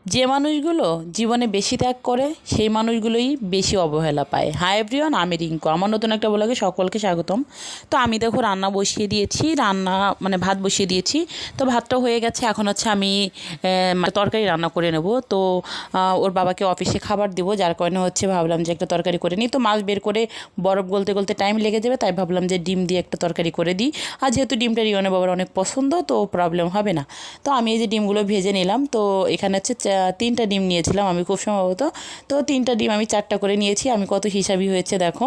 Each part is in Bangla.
যে মানুষগুলো জীবনে বেশি ত্যাগ করে সেই মানুষগুলোই বেশি অবহেলা পায়। হাই এভরিওয়ান, আমি রিঙ্কু। আমার নতুন একটা ব্লগে সকলকে স্বাগতম। তো আমি দেখো রান্না বসিয়ে দিয়েছি, ভাত বসিয়ে দিয়েছি। তো ভাতটা হয়ে গেছে, এখন হচ্ছে আমি তরকারি রান্না করে নেব। তো ওর বাবাকে অফিসে খাবার দেবো, যার কারণে হচ্ছে ভাবলাম যে একটা তরকারি করে নিই। তো মাছ বের করে বরফ গলতে গলতে টাইম লেগে যাবে, তাই ভাবলাম যে ডিম দিয়ে একটা তরকারি করে দিই। আর যেহেতু ডিমটা রিওনের বাবার অনেক পছন্দ, তো প্রবলেম হবে না। তো আমি এই যে ডিমগুলো ভেজে নিলাম। তো এখানে হচ্ছে 3টা ডিম নিয়েছিলাম আমি খুব সম্ভবত। তো 3টা ডিম আমি 4টা করে নিয়েছি। আমি কত হিসাবই হয়েছে দেখো।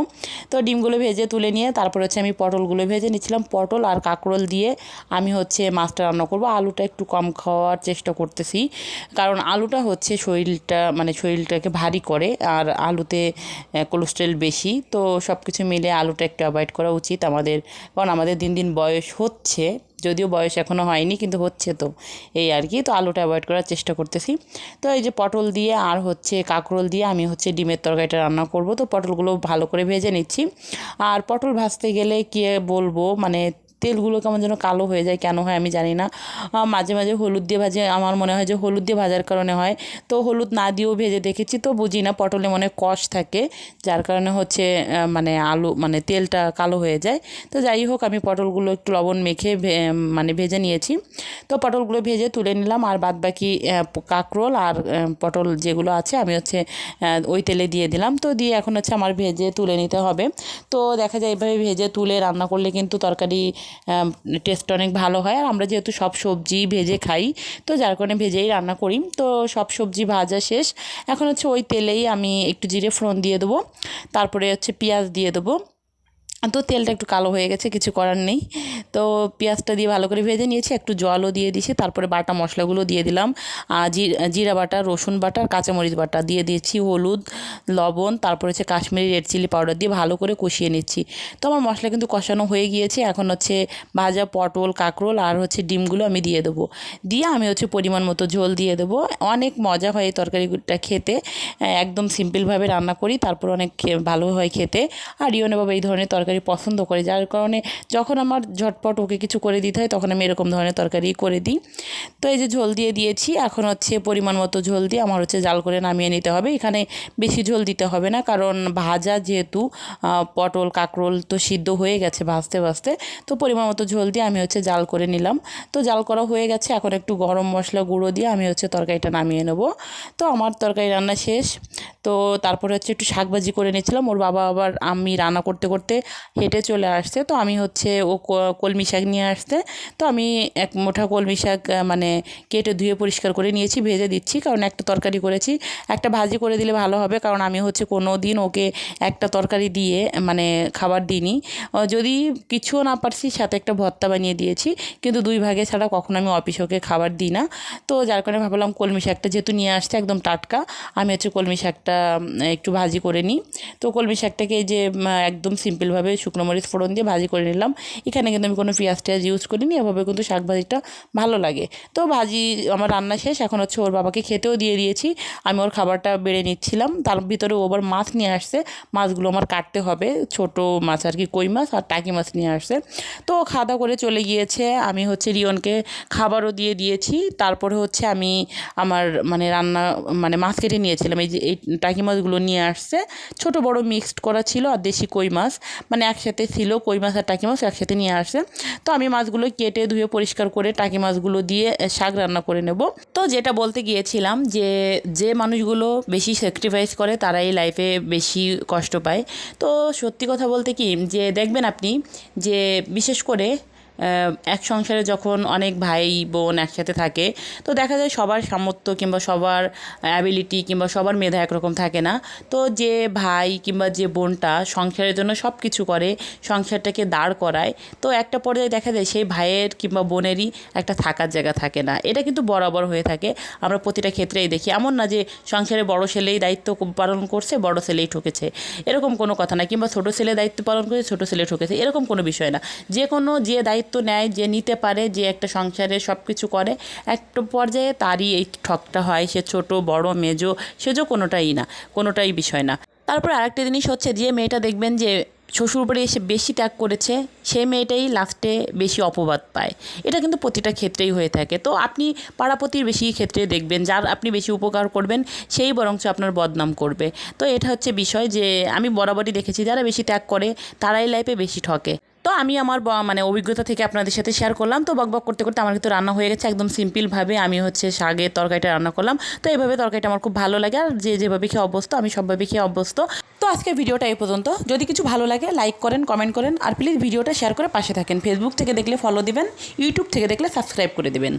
তো ডিমগুলো ভেজে তুলে নিয়ে তারপর হচ্ছে আমি পটলগুলো ভেজে নিচ্ছিলাম। পটল আর কাঁকরোল দিয়ে আমি হচ্ছে মাছটা রান্না করব। আলুটা একটু কম খাওয়ার চেষ্টা করতেছি, কারণ আলুটা হচ্ছে শরীরটাকে ভারী করে, আর আলুতে কোলেস্ট্রল বেশি। তো সব কিছু মিলে আলুটা একটু অ্যাভয়েড করা উচিত আমাদের, কারণ আমাদের দিন দিন বয়স হচ্ছে, যদিও বয়স এখনও হয়নি কিন্তু হচ্ছে। তো এই আর কি, তো আলুটা অ্যাভয়েড করার চেষ্টা করতেছি। তো এই যে পটল দিয়ে আর হচ্ছে কাঁকরোল দিয়ে আমি হচ্ছে ডিমের তরকারিটা রান্না করব। তো পটলগুলো ভালো করে ভেজে নিচ্ছি। আর পটল ভাজতে গেলে কী বলবো, তেলগুলো কেমন যেন কালো হয়ে যায়, কেন হয় আমি জানি না। মাঝে মাঝে হলুদ দিয়ে ভাজে, আমার মনে হয় যে হলুদ দিয়ে ভাজার কারণে হয়। তো হলুদ না দিয়েও ভেজে দেখেছি, তো বুঝি না, পটলে মনে হয় কষ থাকে, যার কারণে হচ্ছে তেলটা কালো হয়ে যায়। তো যাই হোক, আমি পটলগুলো একটু লবণ মেখে ভেজে নিয়েছি। তো পটলগুলো ভেজে তুলে নিলাম, আর বাদ বাকি কাঁকরোল আর পটল যেগুলো আছে আমি হচ্ছে ওই তেলে দিয়ে দিলাম। তো দিয়ে এখন হচ্ছে আমার ভেজে তুলে নিতে হবে। তো দেখা যায় এইভাবে ভেজে তুলে রান্না করলে কিন্তু তরকারি টেস্ট অনেক ভালো হয়। আর আমরা যেহেতু সব সবজি ভেজে খাই, তো যার কারণে ভেজেই রান্না করি। তো সব সবজি ভাজা শেষ, এখন হচ্ছে ওই তেলেই আমি একটু জিরে ফোড়ন দিয়ে দেবো, তারপরে হচ্ছে পেঁয়াজ দিয়ে দেবো। তো তেলটা একটু কালো হয়ে গেছে, কিছু করার নেই। তো পেঁয়াজটা দিয়ে ভালো করে ভেজে নিয়েছি, একটু জলও দিয়ে দিয়েছি, তারপরে বাটা মশলাগুলো দিয়ে দিলাম। জিরা বাটা, রসুন বাটা, কাঁচামরিচ বাটা দিয়ে দিয়েছি, হলুদ, লবণ, তারপরে হচ্ছে কাশ্মীরি রেড চিলি পাউডার দিয়ে ভালো করে কষিয়ে নিচ্ছি। তো আমার মশলা কিন্তু কষানো হয়ে গিয়েছে। এখন হচ্ছে ভাজা পটল, কাঁকরোল আর হচ্ছে ডিমগুলো আমি দিয়ে দেবো। দিয়ে আমি হচ্ছে পরিমাণ মতো ঝোল দিয়ে দেবো। অনেক মজা হয় এই তরকারিটা খেতে, একদম সিম্পলভাবে রান্না করি, তারপর অনেক ভালো হয় খেতে। আর রিওনে বাবা এই ধরনের তরকারি পছন্দ করে, যার কারণে যখন আমার ঝটপট ওকে কিছু করে দিতে হয় তখন আমি এরকম ধরনের তরকারি করে দিই। তো এই যে ঝোল দিয়ে দিয়েছি, এখন হচ্ছে পরিমাণ মতো ঝোল দিয়ে আমার হচ্ছে জাল করে নামিয়ে নিতে হবে। এখানে বেশি ঝোল দিতে হবে না, কারণ ভাজা যেহেতু পটল কাঁকরোল তো সিদ্ধ হয়ে গেছে ভাজতে ভাজতে। তো পরিমাণ মতো ঝোল দিয়ে আমি হচ্ছে জাল করে নিলাম। তো জাল করা হয়ে গেছে, এখন একটু গরম মশলা গুঁড়ো দিয়ে আমি হচ্ছে তরকারিটা নামিয়ে নেব। তো আমার তরকারি রান্না শেষ। তো তারপরে হচ্ছে একটু শাকভাজি করে নিয়েছিলাম। ওর বাবা আবার আমি রান্না করতে করতে হেঁটে চলে আসছে। তো আমি হচ্ছে ও কলমি শাক নিয়ে আসতে, তো আমি এক মুঠা কলমি শাক কেটে ধুয়ে পরিষ্কার করে নিয়েছি, ভেজে দিচ্ছি, কারণ একটা তরকারি করেছি, একটা ভাজি করে দিলে ভালো হবে। কারণ আমি হচ্ছে কোনো দিন ওকে একটা তরকারি দিয়ে খাবার দিইনি। যদি কিছুও না পারছি, সাথে একটা ভর্তা বানিয়ে দিয়েছি, কিন্তু 2 ভাগে ছাড়া কখনো আমি অফিস ওকে খাবার দিই না। তো যার কারণে ভাবলাম কলমি শাকটা যেহেতু নিয়ে আসছে একদম টাটকা, আমি হচ্ছে কলমি শাকটা একটু ভাজি করে নিই। তো কলমি শাকটাকে যে একদম সিম্পলভাবে শুকনো মরিচ ফোড়ন দিয়ে ভাজি করে নিলাম। এখানে কিন্তু আমি কোনো পেঁয়াজ টেয়াজ ইউজ করিনি, এভাবে কিন্তু শাক ভাজিটা ভালো লাগে। তো ভাজি আমার রান্না শেষ, এখন হচ্ছে ওর বাবাকে খেতেও দিয়ে দিয়েছি। আমি ওর খাবারটা বেড়ে নিচ্ছিলাম, তার ভিতরে ও আবার মাছ নিয়ে আসছে। মাছগুলো আমার কাটতে হবে, ছোট মাছ আর কি, কই মাছ আর টাকি মাছ নিয়ে আসছে। তো খাওয়া দাওয়া করে চলে গিয়েছে। আমি হচ্ছে রিয়নকে খাবারও দিয়ে দিয়েছি। তারপরে হচ্ছে আমি আমার রান্না মাছ কেটে নিয়েছিলাম। এই যে এই টাকি মাছগুলো নিয়ে আসছে, ছোট বড় মিক্সড করা ছিল, আর দেশি কই মাছ একসাথে ছিল, কই মাছ আর টাকি মাছ একসাথে নিয়ে আসছে। তো আমি মাছগুলো কেটে ধুয়ে পরিষ্কার করে টাকি মাছগুলো দিয়ে শাক রান্না করে নেব। তো যেটা বলতে গিয়েছিলাম, যে মানুষগুলো বেশি স্যাক্রিফাইস করে তারাই লাইফে বেশি কষ্ট পায়। তো সত্যি কথা বলতে কি, যে দেখবেন আপনি যে বিশেষ করে এক সংসারে যখন অনেক ভাই বোন একসাথে থাকে, তো দেখা যায় সবার সামর্থ্য কিংবা সবার অ্যাবিলিটি কিংবা সবার মেধা একরকম থাকে না। তো যে ভাই কিংবা যে বোনটা সংসারের জন্য সব কিছু করে, সংসারটাকে দাঁড় করায়, তো একটা পর্যায়ে দেখা যায় সেই ভাইয়ের কিংবা বোনেরই একটা থাকার জায়গা থাকে না। এটা কিন্তু বরাবর হয়ে থাকে, আমরা প্রতিটা ক্ষেত্রেই দেখি। এমন না যে সংসারে বড় ছেলেই দায়িত্ব পালন করছে, বড় ছেলেই ঠকেছে, এরকম কোনো কথা না। কিংবা ছোটো ছেলে দায়িত্ব পালন করেছে, ছোটো ছেলে ঠকেছে, এরকম কোনো বিষয় না। যে দায়িত্ব নেয়, যে নিতে পারে, যে একটা সংসারে সব কিছু করে, একটা পর্যায়ে তারই এই ঠকটা হয়। সে ছোট বড় মেজো সেজো কোনোটাই না, কোনোটাই বিষয় না। তারপর আরেকটা জিনিস হচ্ছে, যে মেয়েটা দেখবেন যে শ্বশুর বাড়ি এসে বেশি ত্যাগ করেছে সেই মেয়েটাই লাস্টে বেশি অপবাদ পায়। এটা কিন্তু প্রতিটা ক্ষেত্রেই হয়ে থাকে। তো আপনি পাড়া প্রতিবেশী ক্ষেত্রে দেখবেন যার আপনি বেশি উপকার করবেন সেই বরঞ্চ আপনার বদনাম করবে। তো এটা হচ্ছে বিষয় যে আমি বরাবরই দেখেছি যারা বেশি ত্যাগ করে তারাই লাইফে বেশি ঠকে। তো আমি আমার মানে অভিজ্ঞতা থেকে আপনাদের সাথে শেয়ার করলাম। তো বকবক করতে করতে আমার কিন্তু রান্না হয়ে গেছে। একদম সিম্পলভাবে আমি হচ্ছে শাকের তরকারিটা রান্না করলাম। তো এইভাবে তরকারিটা আমার খুব ভালো লাগে, আর যে যেভাবে খেয়ে অভ্যস্ত আমি সবভাবে খেয়ে অভ্যস্ত। তো আজকের ভিডিওটা এই পর্যন্ত। যদি কিছু ভালো লাগে লাইক করেন, কমেন্ট করেন, আর প্লিজ ভিডিওটা শেয়ার করে পাশে থাকেন। ফেসবুক থেকে দেখলে ফলো দিবেন, ইউটিউব থেকে দেখলে সাবস্ক্রাইব করে দেবেন।